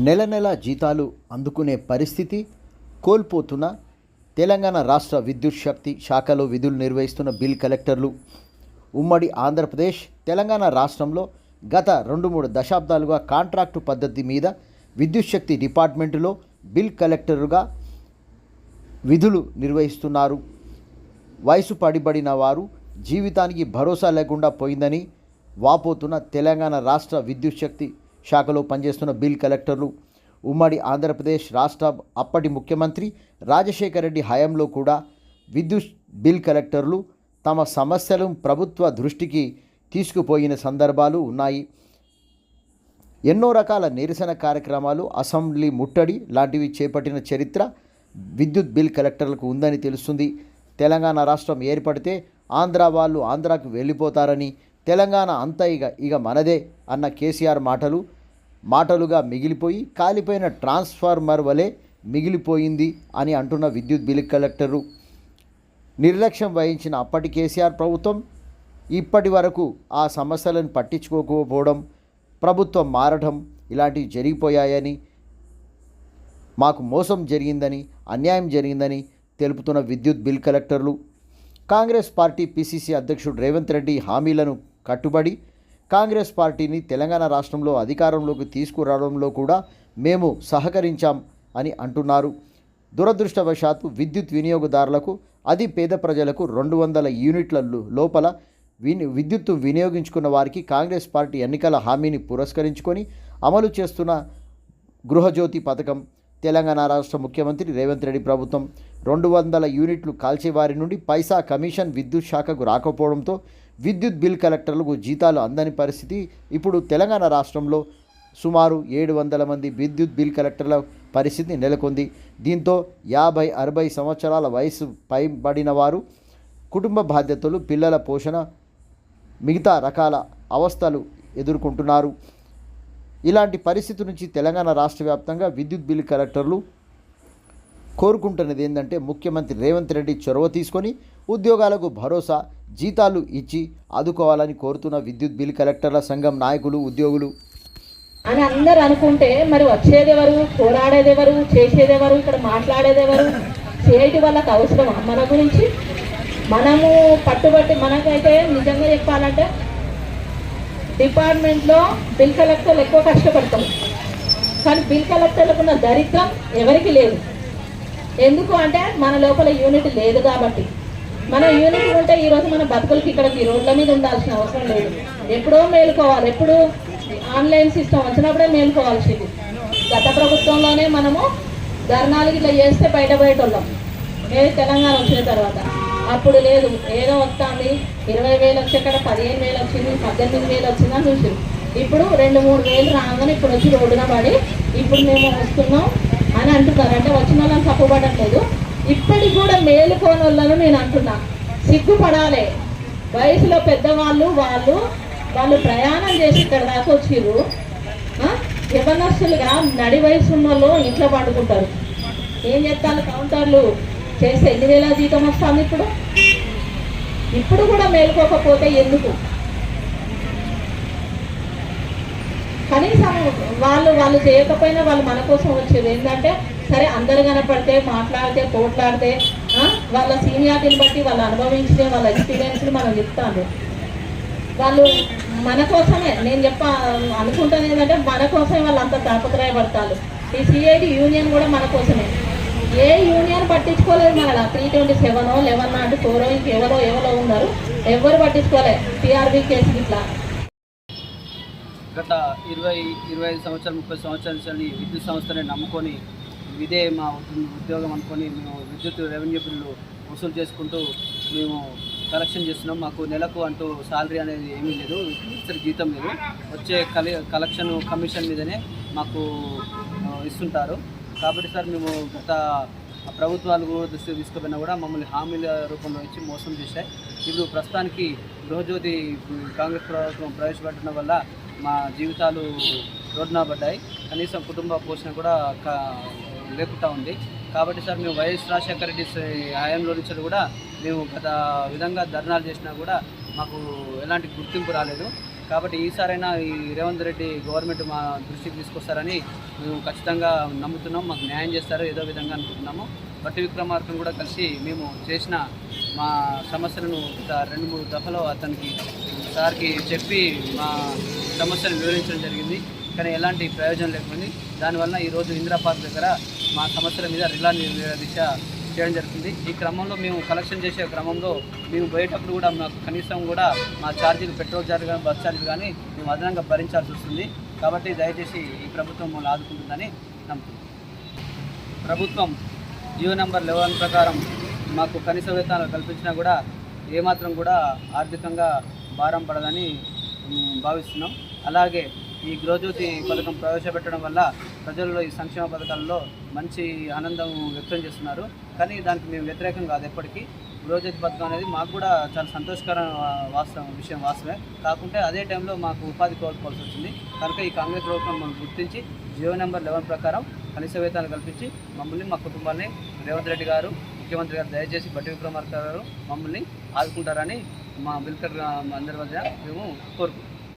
నెల నెల జీతాలు అందుకునే పరిస్థితి కోల్పోతున్న తెలంగాణ రాష్ట్ర విద్యుత్ శక్తి శాఖలో విధులు నిర్వహిస్తున్న బిల్ కలెక్టర్లు ఉమ్మడి ఆంధ్రప్రదేశ్ తెలంగాణ రాష్ట్రంలో గత 2-3 దశాబ్దాలుగా కాంట్రాక్టు పద్ధతి మీద విద్యుత్ శక్తి డిపార్ట్మెంటులో బిల్ కలెక్టరుగా విధులు నిర్వహిస్తున్నారు. వయసు పడిబడిన వారు జీవితానికి భరోసా లేకుండా పోయిందని వాపోతున్న తెలంగాణ రాష్ట్ర విద్యుత్ శక్తి శాఖలో పనిచేస్తున్న బిల్ కలెక్టర్లు ఉమ్మడి ఆంధ్రప్రదేశ్ రాష్ట్ర అప్పటి ముఖ్యమంత్రి రాజశేఖర రెడ్డి హయాంలో కూడా విద్యుత్ బిల్ కలెక్టర్లు తమ సమస్యలను ప్రభుత్వ దృష్టికి తీసుకుపోయిన సందర్భాలు ఉన్నాయి. ఎన్నో రకాల నిరసన కార్యక్రమాలు, అసెంబ్లీ ముట్టడి లాంటివి చేపట్టిన చరిత్ర విద్యుత్ బిల్ కలెక్టర్లకు ఉందని తెలుస్తుంది. తెలంగాణ రాష్ట్రం ఏర్పడితే ఆంధ్ర వాళ్ళు ఆంధ్రాకు వెళ్ళిపోతారని, తెలంగాణ అంతా ఇక మనదే అన్న కేసీఆర్ మాటలుగా మిగిలిపోయి కాలిపోయిన ట్రాన్స్ఫార్మర్ వలె మిగిలిపోయింది అని అంటున్న విద్యుత్ బిల్ కలెక్టరు నిర్లక్ష్యం వహించిన అప్పటి కేసీఆర్ ప్రభుత్వం ఇప్పటి వరకు ఆ సమస్యలను పట్టించుకోకపోవడం, ప్రభుత్వం మారడం ఇలాంటివి జరిగిపోయాయని, మాకు మోసం జరిగిందని, అన్యాయం జరిగిందని తెలుపుతున్న విద్యుత్ బిల్ కలెక్టర్లు కాంగ్రెస్ పార్టీ పిసిసి అధ్యక్షుడు రేవంత్ రెడ్డి హామీలను కట్టుబడి కాంగ్రెస్ పార్టీని తెలంగాణ రాష్ట్రంలో అధికారంలోకి తీసుకురావడంలో కూడా మేము సహకరించాం అని అంటున్నారు. దురదృష్టవశాత్తు విద్యుత్ వినియోగదారులకు, అది పేద ప్రజలకు 200 యూనిట్ల లోపల విద్యుత్తు వినియోగించుకున్న వారికి కాంగ్రెస్ పార్టీ ఎన్నికల హామీని పురస్కరించుకొని అమలు చేస్తున్న గృహజ్యోతి పథకం తెలంగాణ రాష్ట్ర ముఖ్యమంత్రి రేవంత్ రెడ్డి ప్రభుత్వం 200 యూనిట్లు కాల్చేవారి నుండి పైసా కమిషన్ విద్యుత్ శాఖకు రాకపోవడంతో విద్యుత్ బిల్ కలెక్టర్లకు జీతాలు అందని పరిస్థితి ఇప్పుడు తెలంగాణ రాష్ట్రంలో సుమారు 700 మంది విద్యుత్ బిల్ కలెక్టర్ల పరిస్థితి నెలకొంది. దీంతో 50-60 సంవత్సరాల వయసు పైబడిన వారు కుటుంబ బాధ్యతలు, పిల్లల పోషణ, మిగతా రకాల అవస్థలు ఎదుర్కొంటున్నారు. ఇలాంటి పరిస్థితి నుంచి తెలంగాణ రాష్ట్ర వ్యాప్తంగా విద్యుత్ బిల్ కలెక్టర్లు కోరుకుంటున్నది ఏంటంటే ముఖ్యమంత్రి రేవంత్ రెడ్డి చొరవ తీసుకొని ఉద్యోగాలకు భరోసా, జీతాలు ఇచ్చి ఆదుకోవాలని కోరుతున్న విద్యుత్ బిల్ కలెక్టర్ల సంఘం నాయకులు, ఉద్యోగులు అని అందరు అనుకుంటే మరి వచ్చేదెవరు, పోరాడేదెవరు, చేసేదెవరు, ఇక్కడ మాట్లాడేదెవరు? చేయటి వాళ్ళకి అవసరం మన గురించి మనము పట్టుబట్టి. మనకైతే నిజంగా చెప్పాలంటే డిపార్ట్మెంట్లో బిల్ కలెక్టర్లు ఎక్కువ కష్టపడతాం, కానీ బిల్ కలెక్టర్లకు ఉన్న దరిద్రం ఎవరికి లేదు. ఎందుకు అంటే మన లోపల యూనిట్ లేదు కాబట్టి. మన యూనిట్ ఉంటే ఈరోజు మన బతుకులకి ఇక్కడ ఈ రోడ్ల మీద ఉండాల్సిన అవసరం లేదు. ఎప్పుడో మేలుకోవాలి, ఎప్పుడు ఆన్లైన్ సిస్టమ్ వచ్చినప్పుడే మేలుకోవాల్సింది. గత ప్రభుత్వంలోనే మనము ధర్నాలకి ఇట్లా చేస్తే బయట వాళ్ళం ఏది తెలంగాణ వచ్చిన తర్వాత. అప్పుడు లేదు, ఏదో వస్తుంది 20,000 వచ్చి అక్కడ 15,000 వచ్చింది, 18,000 వచ్చిందని చూసి ఇప్పుడు 2-3 వేలు రాగానే ఇప్పుడు వచ్చి రోడ్డున పడి ఇప్పుడు మేము వస్తున్నాం అని అంటున్నారు. అంటే వచ్చిన వాళ్ళని తప్పుపడట్లేదు, ఇప్పటికి కూడా మేలుకోని వాళ్ళను నేను అంటున్నా. సిగ్గుపడాలి. వయసులో పెద్దవాళ్ళు వాళ్ళు ప్రయాణం చేసి ఇక్కడ దాకా వచ్చిర్రు. యవనస్తులుగా నడి వయసు ఉన్న వాళ్ళు ఇంట్లో పండుకుంటారు. ఏం చేస్తారు? కౌంటర్లు చేస్తే 8,000 జీతం వస్తుంది. ఇప్పుడు కూడా మేలుకోకపోతే ఎందుకు? కనీసం వాళ్ళు చేయకపోయినా వాళ్ళు మన కోసం వచ్చేది ఏంటంటే సరే అందరు కనపడితే, మాట్లాడితే, పోట్లాడితే వాళ్ళ సీనియారిటీని బట్టి వాళ్ళు అనుభవించే వాళ్ళ ఎక్స్పీరియన్స్ని మనం చెప్తాను. వాళ్ళు మన కోసమే, నేను అనుకుంటాను ఏంటంటే మన కోసమే వాళ్ళు అంత తాపత్రయపడతారు. ఈ సిఐటి యూనియన్ కూడా మన కోసమే. ఏ యూనియన్ పట్టించుకోలేదు. మన 327 11 4 ఇంకెవరో ఉన్నారు, ఎవరు పట్టించుకోలేదు. టీఆర్బీ కేసు ఇట్లా గత 20-25 సంవత్సరాలు 30 సంవత్సరాల నుంచి విద్యుత్ సంస్థని నమ్ముకొని ఇదే మా ఉద్యోగం అనుకొని మేము విద్యుత్ రెవెన్యూ బిల్లు వసూలు చేసుకుంటూ మేము కలెక్షన్ చేస్తున్నాం. మాకు నెలకు అంటూ శాలరీ అనేది ఏమీ లేదు, ఇతర జీతం లేదు. వచ్చే కలెక్షన్ కమిషన్ మీదనే మాకు ఇస్తుంటారు. కాబట్టి సార్ మేము గత ప్రభుత్వాలు దృష్టికి తీసుకుపోయినా కూడా మమ్మల్ని హామీల రూపంలో ఇచ్చి మోసం చేశాయి. ఇప్పుడు ప్రస్తుతానికి గృహజ్యోతి కాంగ్రెస్ ప్రభుత్వం ప్రవేశపెట్టడం వల్ల మా జీవితాలు రోడ్డున పడ్డాయి. కనీసం కుటుంబ పోషణ కూడా లేకుండా ఉంది. కాబట్టి సార్ మేము వైఎస్ రాజశేఖర రెడ్డి హయాంలో నుంచి కూడా మేము గత విధంగా ధర్నాలు చేసినా కూడా మాకు ఎలాంటి గుర్తింపు రాలేదు. కాబట్టి ఈసారైనా ఈ రేవంత్ రెడ్డి గవర్నమెంట్ మా దృష్టికి తీసుకొస్తారని మేము ఖచ్చితంగా నమ్ముతున్నాం. మాకు న్యాయం చేస్తారు ఏదో విధంగా అనుకుంటున్నాము. బట్టి విక్రమార్కను కూడా కలిసి మేము చేసిన మా సమస్యలను 2-3 దఫలో అతనికి సార్కి చెప్పి మా సమస్యను వివరించడం జరిగింది. కానీ ఎలాంటి ప్రయోజనం లేకపోయింది. దానివల్ల ఈరోజు ఇందిరా పార్క్ దగ్గర మా సమస్యల మీద రిలా దీక్ష చేయడం జరుగుతుంది. ఈ క్రమంలో మేము కలెక్షన్ చేసే క్రమంలో మేము పోయేటప్పుడు కూడా మాకు కనీసం కూడా మా ఛార్జీలు, పెట్రోల్ ఛార్జ్ కానీ బస్ ఛార్జీలు కానీ మేము అదనంగా భరించాల్సి వస్తుంది. కాబట్టి దయచేసి ఈ ప్రభుత్వం మమ్మల్ని ఆదుకుంటుందని నమ్ముతున్నాం. ప్రభుత్వం జియో నెంబర్ 11 ప్రకారం మాకు కనీస వేతనాలు కల్పించినా కూడా ఏమాత్రం కూడా ఆర్థికంగా భారం పడదని భావిస్తున్నాం. అలాగే ఈ గృహజ్యోతి పథకం ప్రవేశపెట్టడం వల్ల ప్రజల్లో ఈ సంక్షేమ పథకాలలో మంచి ఆనందం వ్యక్తం చేస్తున్నారు. కానీ దానికి మేము వ్యతిరేకం కాదు. ఎప్పటికీ గృహజ్యోతి పథకం అనేది మాకు కూడా చాలా సంతోషకరమైన విషయం వాస్తవమే. కాకుంటే అదే టైంలో మాకు ఉపాధి కోల్పోవాల్సి వచ్చింది. కనుక ఈ కాంగ్రెస్ ప్రభుత్వం మనం గుర్తించి జియో నెంబర్ 11 ప్రకారం కనీస వేతనాలు కల్పించి మమ్మల్ని, మా కుటుంబాన్ని రేవంత్ రెడ్డి గారు, ముఖ్యమంత్రి గారు దయచేసి బట్టి విక్రమార్క గారు మమ్మల్ని ఆదుకుంటారని మా బిల్కర్ అందరి వద్ద మేము కోరుకుంటున్నాం.